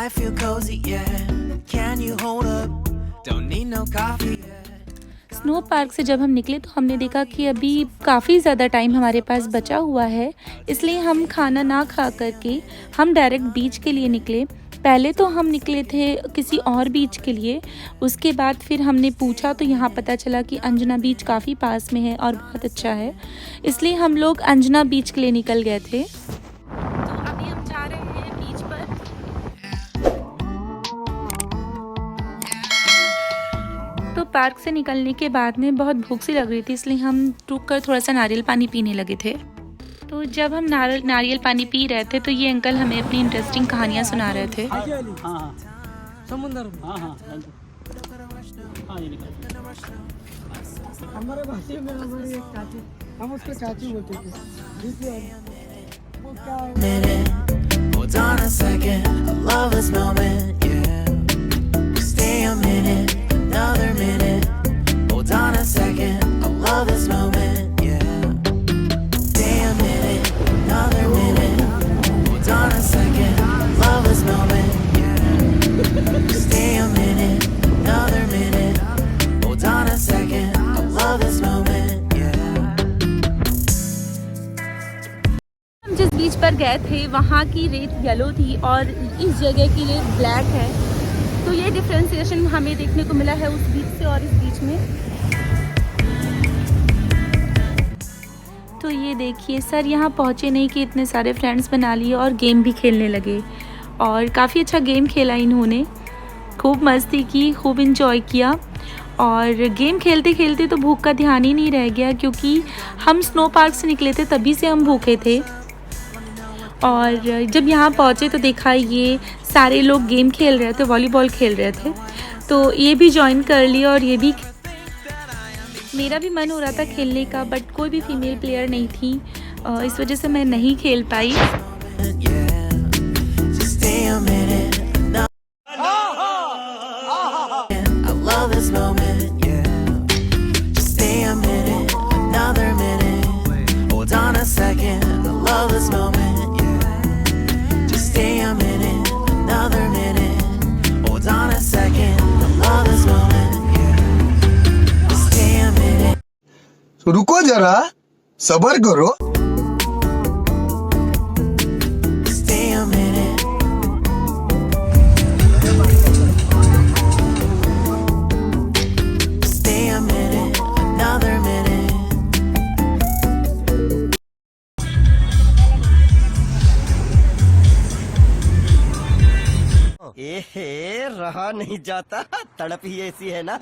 I feel cozy, yeah. Can you hold up? Don't need no coffee. Snow park से जब हम निकले तो हमने देखा कि अभी काफ़ी ज़्यादा टाइम हमारे पास बचा हुआ है, इसलिए हम खाना ना खा करके हम डायरेक्ट बीच के लिए निकले। पहले तो हम निकले थे किसी और बीच के लिए, उसके बाद फिर हमने पूछा तो यहाँ पता चला कि अंजना बीच काफ़ी पास में है और बहुत अच्छा है, इसलिए हम लोग अंजना बीच के लिए निकल गए थे। तो अभी हम जा रहे हैं बीच पर। तो पार्क से निकलने के बाद में बहुत भूख सी लग रही थी, इसलिए हम रुक कर थोड़ा सा नारियल पानी पीने लगे थे। तो जब हम नारियल पानी पी रहे थे तो ये अंकल हमें अपनी इंटरेस्टिंग कहानियाँ सुना रहे थे। समुंदर हमारे भाषा में हमारी एक चाची, हम उसको चाची बोलते थे। Hold on a second, I love this moment, yeah. Stay a minute, another minute. Hold on a second, I love this moment, yeah. Stay a minute, another minute. Hold on a second, I love this moment, yeah. Stay a minute, another minute. Hold on a second, I love this moment, yeah. हम जिस बीच पर गए थे वहाँ की रेत yellow थी और इस जगह की रेत ब्लैक है, तो ये डिफ्रेंसिएशन हमें देखने को मिला है उस बीच से और इस बीच में। तो ये देखिए सर यहाँ पहुँचे नहीं कि इतने सारे फ्रेंड्स बना लिए और गेम भी खेलने लगे, और काफ़ी अच्छा गेम खेला इन्होंने, खूब मस्ती की, खूब इंजॉय किया। और गेम खेलते खेलते तो भूख का ध्यान ही नहीं रह गया, क्योंकि हम स्नो पार्क से निकले थे तभी से हम भूखे थे। और जब यहाँ पहुँचे तो देखा ये सारे लोग गेम खेल रहे थे, वॉलीबॉल खेल रहे थे, तो ये भी ज्वाइन कर लिया। और ये भी मेरा भी मन हो रहा था खेलने का, बट कोई भी फीमेल प्लेयर नहीं थी, इस वजह से मैं नहीं खेल पाई। रुको जरा, सब्र करो। रहा नहीं जाता, तड़प ही ऐसी है ना।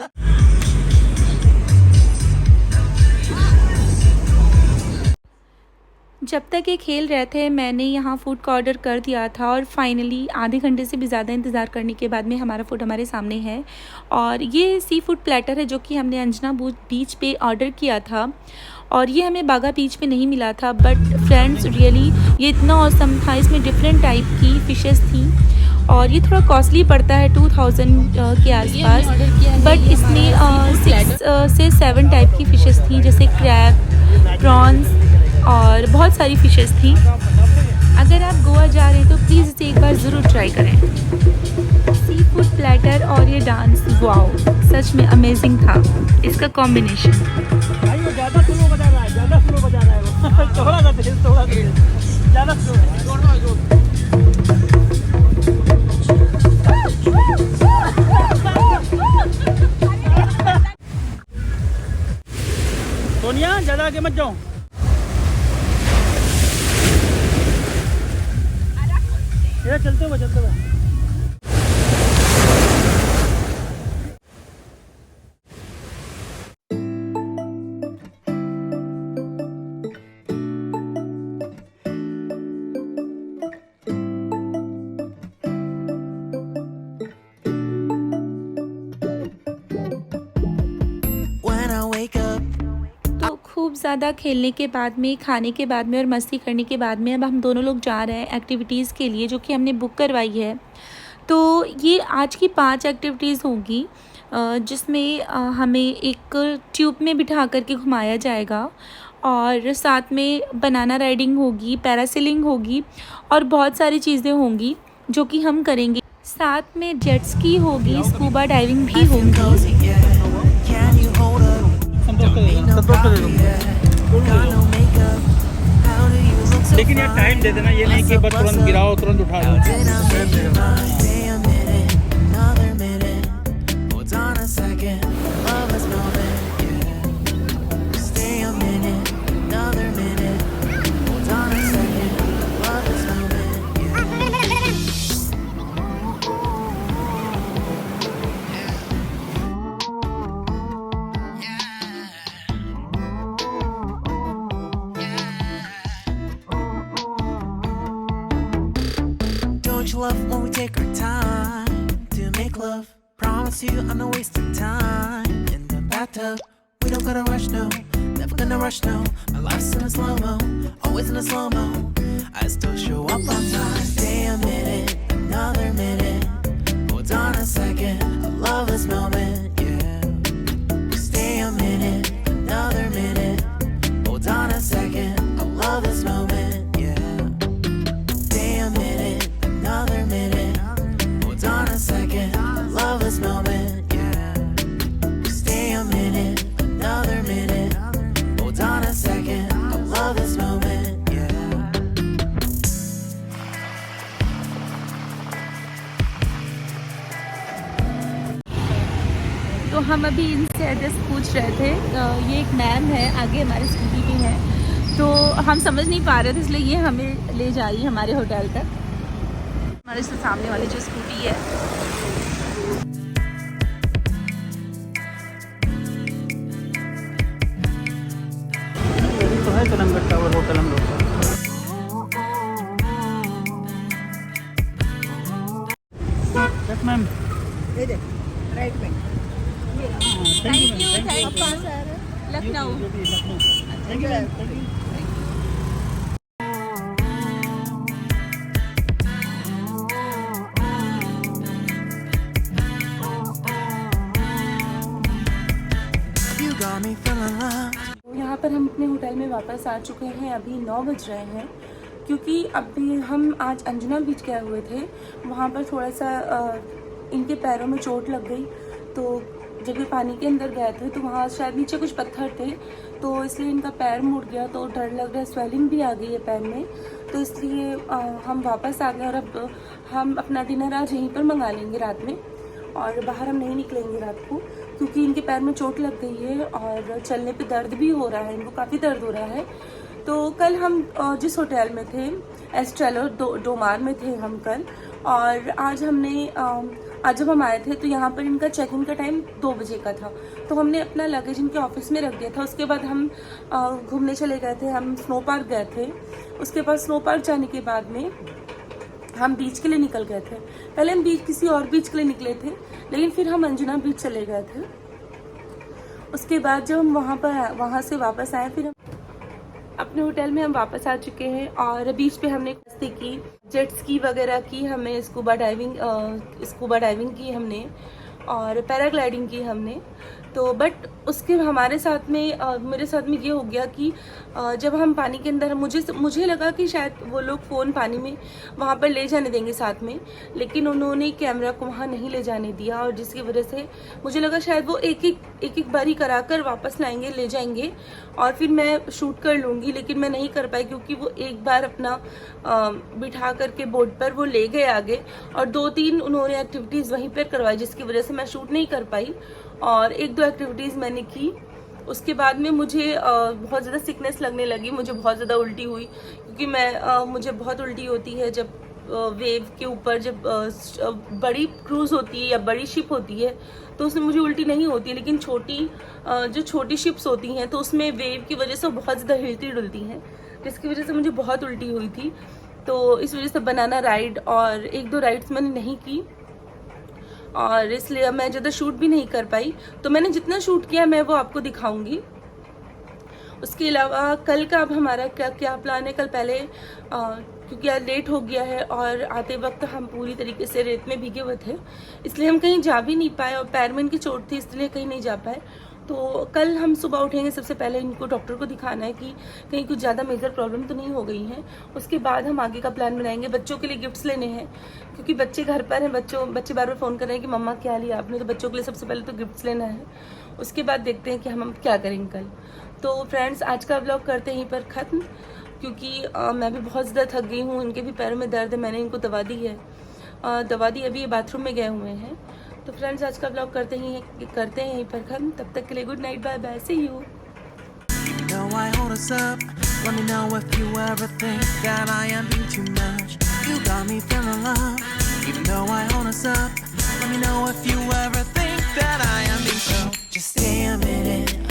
जब तक ये खेल रहे थे मैंने यहाँ फ़ूड का ऑर्डर कर दिया था, और फाइनली आधे घंटे से भी ज़्यादा इंतज़ार करने के बाद में हमारा फ़ूड हमारे सामने है। और ये सी फूड प्लेटर है जो कि हमने अंजना बीच पे ऑर्डर किया था, और ये हमें बागा बीच पे नहीं मिला था। बट फ्रेंड्स रियली ये इतना ऑसम था, इसमें डिफरेंट टाइप की फ़िशेस थी, और ये थोड़ा कॉस्टली पड़ता है 2000 के आसपास, बट इसमें 6 से 7 टाइप की फ़िशेस थी, जैसे क्रैब, प्रॉन्स और बहुत सारी फ़िशेस थी। अगर आप गोवा जा रहे हैं तो प्लीज़ इसे एक बार ज़रूर ट्राई करें। सी फूड प्लेटर और ये डांस, वाओ, सच में अमेजिंग था इसका कॉम्बिनेशन। ज़्यादा स्लो बजा रहा है, ज़्यादा स्लो बजा रहा है वो। थोड़ा सा तेज, थोड़ा सा तेज, ज़्यादा स्लो है। सोनिया ज़्यादा आगे मत जाओ। ये चलते हुए चलते हुए। खूब ज़्यादा खेलने के बाद में, खाने के बाद में और मस्ती करने के बाद में अब हम दोनों लोग जा रहे हैं एक्टिविटीज़ के लिए, जो कि हमने बुक करवाई है। तो ये आज की 5 एक्टिविटीज़ होंगी, जिसमें हमें एक ट्यूब में बिठा करके घुमाया जाएगा, और साथ में बनाना राइडिंग होगी, पैरासेलिंग होगी, और बहुत सारी चीज़ें होंगी जो कि हम करेंगे। साथ में जेट स्की होगी, स्कूबा डाइविंग भी I feel होगी। cozy, yeah. Can you hold up? संतोष को दे दो, No संतोष को दे problem, दो। yeah. Got no makeup. How do you look so लेकिन यार टाइम दे देना, ये नहीं कि बस तुरंत गिराओ तुरंत उठा दो। Did I make your mind? Stay a minute, another minute. Hold on a second, love this moment, yeah. Stay a minute, another minute. Hold on a second, love this moment, yeah. Don't you love when we take our time to make love? Promise you I'm not wasting time in the bathtub. We don't gotta rush, no. Never gonna rush, no. My life's in a slow-mo, always in a slow-mo. I still show up on time. Stay a minute, another minute. Hold on a second, I love this moment, yeah. Stay a minute, another minute. Hold on a second, I love this moment, yeah. Stay a minute, another minute. Hold on a second, I love this moment, yeah. Stay a minute, another minute. Hold on a second, I love this moment, yeah. तो हम अभी इनसे address पूछ रहे थे। ये एक ma'am है, आगे हमारे स्कूटी भी है, तो हम समझ नहीं पा रहे थे, इसलिए ये हमें ले जा रही है हमारे होटल तक। हमारे से सामने वाली जो स्कूटी है, तो है कलमगढ़ टावर होटल हम लोग का। Yes ma'am. Thank you Lucknow. Thank you. You got me feeling loved. यहाँ पर हम अपने होटल में वापस आ चुके हैं। अभी 9 बज रहे हैं, क्योंकि अभी हम आज अंजुना बीच गए हुए थे। वहाँ पर थोड़ा सा इनके पैरों में चोट लग गई, तो जब ये पानी के अंदर गए थे तो वहाँ शायद नीचे कुछ पत्थर थे, तो इसलिए इनका पैर मुड़ गया, तो डर लग रहा है, स्वेलिंग भी आ गई है पैर में, तो इसलिए हम वापस आ गए। और अब हम अपना डिनर आज यहीं पर मंगा लेंगे रात में, और बाहर हम नहीं निकलेंगे रात को, क्योंकि इनके पैर में चोट लग गई है और चलने पे दर्द भी हो रहा है, इनको काफ़ी दर्द हो रहा है। तो कल हम जिस होटल में थे, एस्ट्रेलो डोमार में थे हम कल, और आज जब हम आए थे तो यहाँ पर इनका चेक इन का टाइम 2 बजे का था, तो हमने अपना लगेज इनके ऑफिस में रख दिया था। उसके बाद हम घूमने चले गए थे, हम स्नो पार्क गए थे। उसके बाद स्नो पार्क जाने के बाद में हम बीच के लिए निकल गए थे। पहले हम किसी और बीच के लिए निकले थे, लेकिन फिर हम अंजुना बीच चले गए थे। उसके बाद जब हम वहाँ से वापस आए, फिर हम अपने होटल में हम वापस आ चुके हैं, और बीच पे हमने मस्ती की, जेट स्की वगैरह की, हमें स्कूबा डाइविंग की हमने, और पैराग्लाइडिंग की हमने। तो बट उसके हमारे साथ में मेरे साथ में ये हो गया कि जब हम पानी के अंदर, मुझे लगा कि शायद वो लोग फ़ोन पानी में वहाँ पर ले जाने देंगे साथ में, लेकिन उन्होंने कैमरा को वहाँ नहीं ले जाने दिया, और जिसकी वजह से मुझे लगा शायद वो एक बारी करा कर वापस लाएंगे, ले जाएंगे, और फिर मैं शूट कर लूँगी, लेकिन मैं नहीं कर पाई, क्योंकि वो एक बार अपना बिठा करके बोर्ड पर वो ले गए आगे, और 2-3 उन्होंने एक्टिविटीज़ वहीं पर करवाई, जिसकी वजह से मैं शूट नहीं कर पाई, और 1-2 एक्टिविटीज़ मैंने की। उसके बाद में मुझे बहुत ज़्यादा सिकनेस लगने लगी, मुझे बहुत ज़्यादा उल्टी हुई, क्योंकि मुझे बहुत उल्टी होती है जब वेव के ऊपर, जब बड़ी क्रूज़ होती है या बड़ी शिप होती है तो उसमें मुझे उल्टी नहीं होती, लेकिन जो छोटी शिप्स होती हैं तो उसमें वेव की वजह से बहुत ज़्यादा हिलती डुलती हैं, जिसकी वजह से मुझे बहुत उल्टी हुई थी। तो इस वजह से बनाना राइड और 1-2 राइड्स मैंने नहीं की, और इसलिए मैं ज़्यादा शूट भी नहीं कर पाई। तो मैंने जितना शूट किया मैं वो आपको दिखाऊंगी। उसके अलावा कल का अब हमारा क्या प्लान है। कल पहले क्योंकि आज लेट हो गया है और आते वक्त हम पूरी तरीके से रेत में भीगे हुए थे, इसलिए हम कहीं जा भी नहीं पाए, और पैर में इनकी चोट थी इसलिए कहीं नहीं जा पाए। तो कल हम सुबह उठेंगे, सबसे पहले इनको डॉक्टर को दिखाना है कि कहीं कुछ ज़्यादा मेजर प्रॉब्लम तो नहीं हो गई है। उसके बाद हम आगे का प्लान बनाएंगे। बच्चों के लिए गिफ्ट्स लेने हैं क्योंकि बच्चे घर पर हैं, बच्चे बार बार फ़ोन कर रहे हैं कि मम्मा क्या लिया आपने, तो बच्चों के लिए सबसे पहले तो गिफ्ट्स लेना है। उसके बाद देखते हैं कि हम क्या करेंगे कल। तो फ्रेंड्स, आज का व्लॉग करते हैं यहीं पर ख़त्म, क्योंकि मैं भी बहुत ज़्यादा थक गई हूँ। इनके भी पैरों में दर्द है, मैंने इनको दवा दी है, अभी ये बाथरूम में गए हुए हैं। तो फ्रेंड्स, आज का व्लॉग करते हैं यहीं पर खत्म। तब तक के लिए good night, bye bye, see you. You know I hold us up. Let me know if you ever think that I am being too much. You got me feeling love. Even though I hold us up. Let me know if you ever think that I am being so. Just stay a minute.